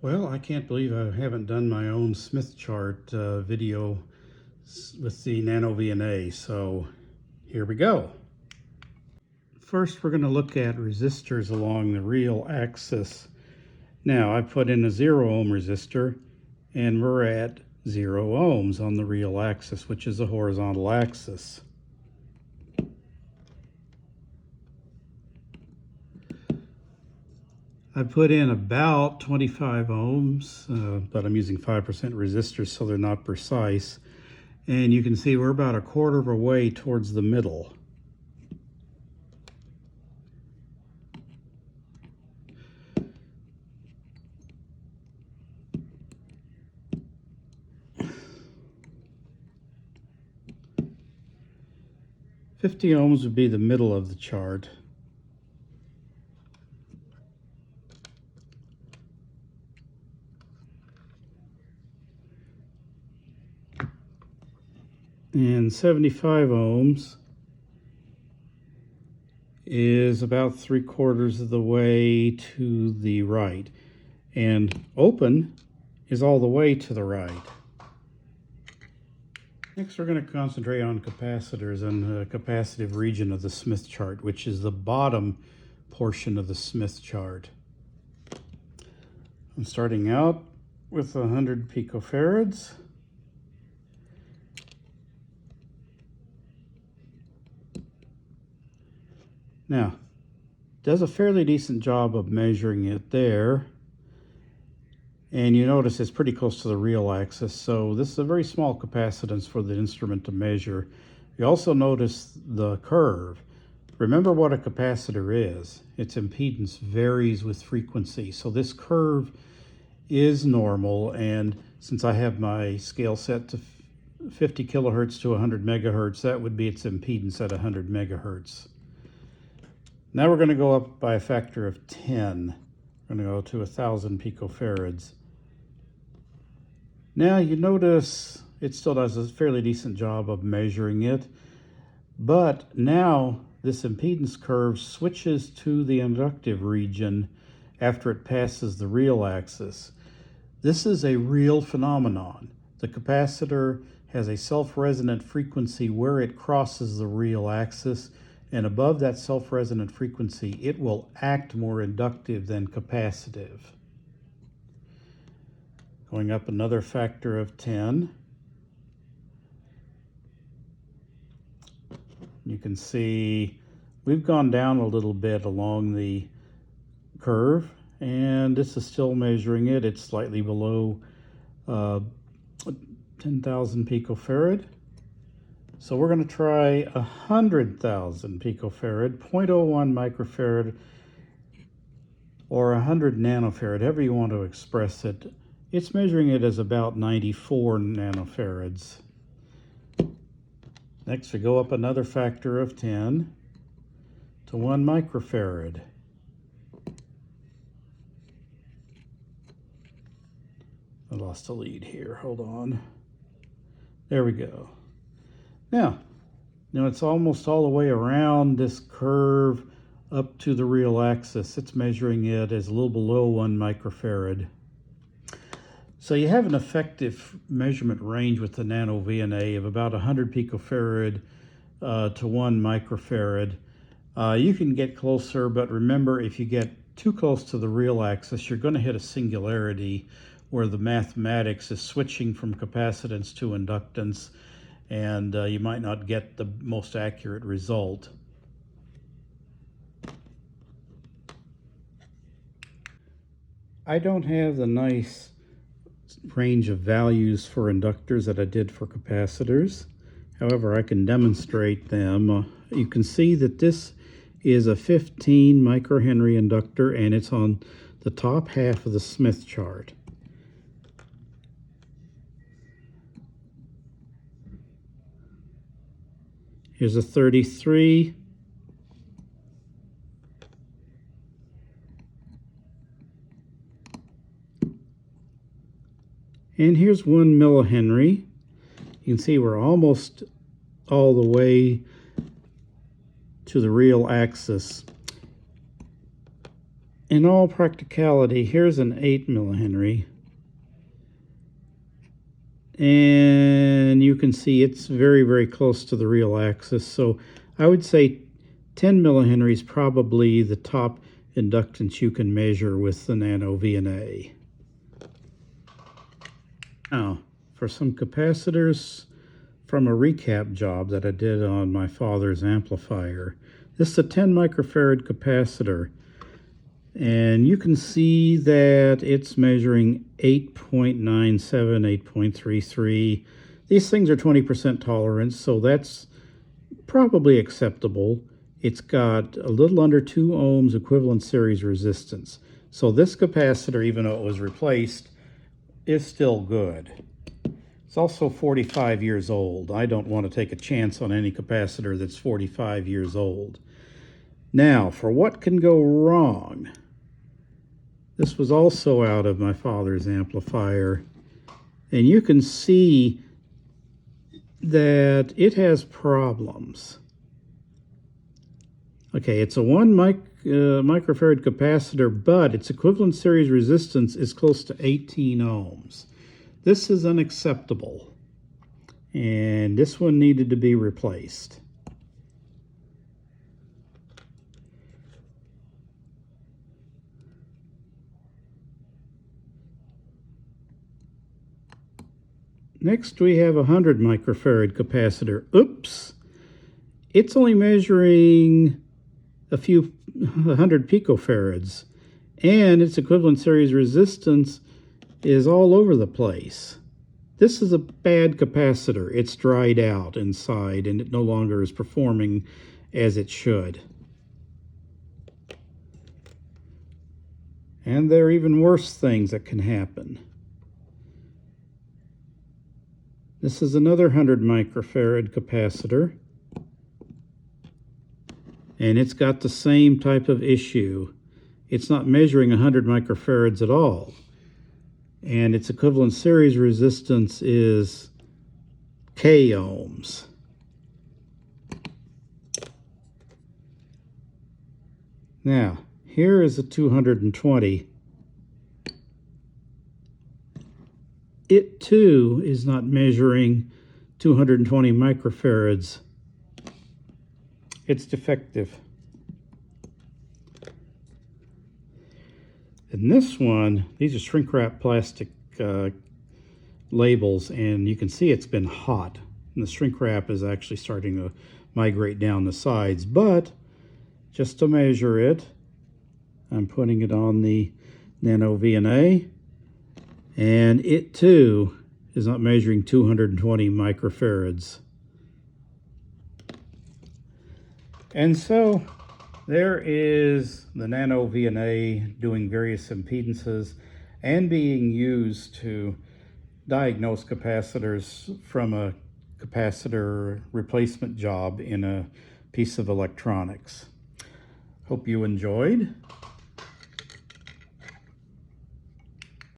Well, I can't believe I haven't done my own Smith chart video with the NanoVNA, so here we go. First, we're going to look at resistors along the real axis. Now, I've put in a 0 ohm resistor, and we're at 0 ohms on the real axis, which is the horizontal axis. I put in about 25 ohms, but I'm using 5% resistors, so they're not precise. And you can see we're about a quarter of a way towards the middle. $50 ohms would be the middle of the chart. And 75 ohms is about 3/4 of the way to the right. And open is all the way to the right. Next, we're going to concentrate on capacitors and the capacitive region of the Smith chart, which is the bottom portion of the Smith chart. I'm starting out with 100 picofarads. Now, does a fairly decent job of measuring it there. And you notice it's pretty close to the real axis, so this is a very small capacitance for the instrument to measure. You also notice the curve. Remember what a capacitor is. Its impedance varies with frequency, so this curve is normal, and since I have my scale set to 50 kilohertz to 100 megahertz, that would be its impedance at 100 megahertz. Now we're going to go up by a factor of 10. We're going to go to 1,000 picofarads. Now you notice it still does a fairly decent job of measuring it, but now this impedance curve switches to the inductive region after it passes the real axis. This is a real phenomenon. The capacitor has a self-resonant frequency where it crosses the real axis, and above that self-resonant frequency, it will act more inductive than capacitive. Going up another factor of 10. You can see we've gone down a little bit along the curve, and this is still measuring it. It's slightly below 10,000 picofarad. So we're going to try 100,000 picofarad, 0.01 microfarad, or 100 nanofarad, however you want to express it. It's measuring it as about 94 nanofarads. Next, we go up another factor of 10 to 1 microfarad. I lost the lead here. Hold on. There we go. Now it's almost all the way around this curve up to the real axis. It's measuring it as a little below 1 microfarad. So you have an effective measurement range with the NanoVNA of about 100 picofarad to 1 microfarad. You can get closer, but remember, if you get too close to the real axis, you're going to hit a singularity where the mathematics is switching from capacitance to inductance, and you might not get the most accurate result. I don't have the nice range of values for inductors that I did for capacitors. However, I can demonstrate them. You can see that this is a 15 microhenry inductor, and it's on the top half of the Smith chart. Here's a 33. And here's 1 millihenry. You can see we're almost all the way to the real axis. in all practicality, here's an 8 millihenry. And you can see it's very, very close to the real axis. So I would say 10 millihenry is probably the top inductance you can measure with the NanoVNA. Now, for some capacitors from a recap job that I did on my father's amplifier. This is a 10 microfarad capacitor. And you can see that it's measuring 8.97, 8.33. These things are 20% tolerance, so that's probably acceptable. It's got a little under 2 ohms equivalent series resistance. So this capacitor, even though it was replaced, is still good. It's also 45 years old. I don't want to take a chance on any capacitor that's 45 years old. Now, for what can go wrong? This was also out of my father's amplifier, and you can see that it has problems. Okay, it's a 1 microfarad capacitor, but its equivalent series resistance is close to 18 ohms. This is unacceptable, and this one needed to be replaced. Next, we have a 100 microfarad capacitor. Oops! It's only measuring a few 100 picofarads, and its equivalent series resistance is all over the place. This is a bad capacitor. It's dried out inside, and it no longer is performing as it should. And there are even worse things that can happen. This is another 100 microfarad capacitor, and it's got the same type of issue. It's not measuring 100 microfarads at all, and its equivalent series resistance is K ohms. Now, here is a 220. It too is not measuring 220 microfarads. It's defective. And this one, these are shrink wrap plastic labels, and you can see it's been hot. And the shrink wrap is actually starting to migrate down the sides. But just to measure it, I'm putting it on the NanoVNA. And it too is not measuring 220 microfarads. And so there is the NanoVNA doing various impedances and being used to diagnose capacitors from a capacitor replacement job in a piece of electronics. Hope you enjoyed.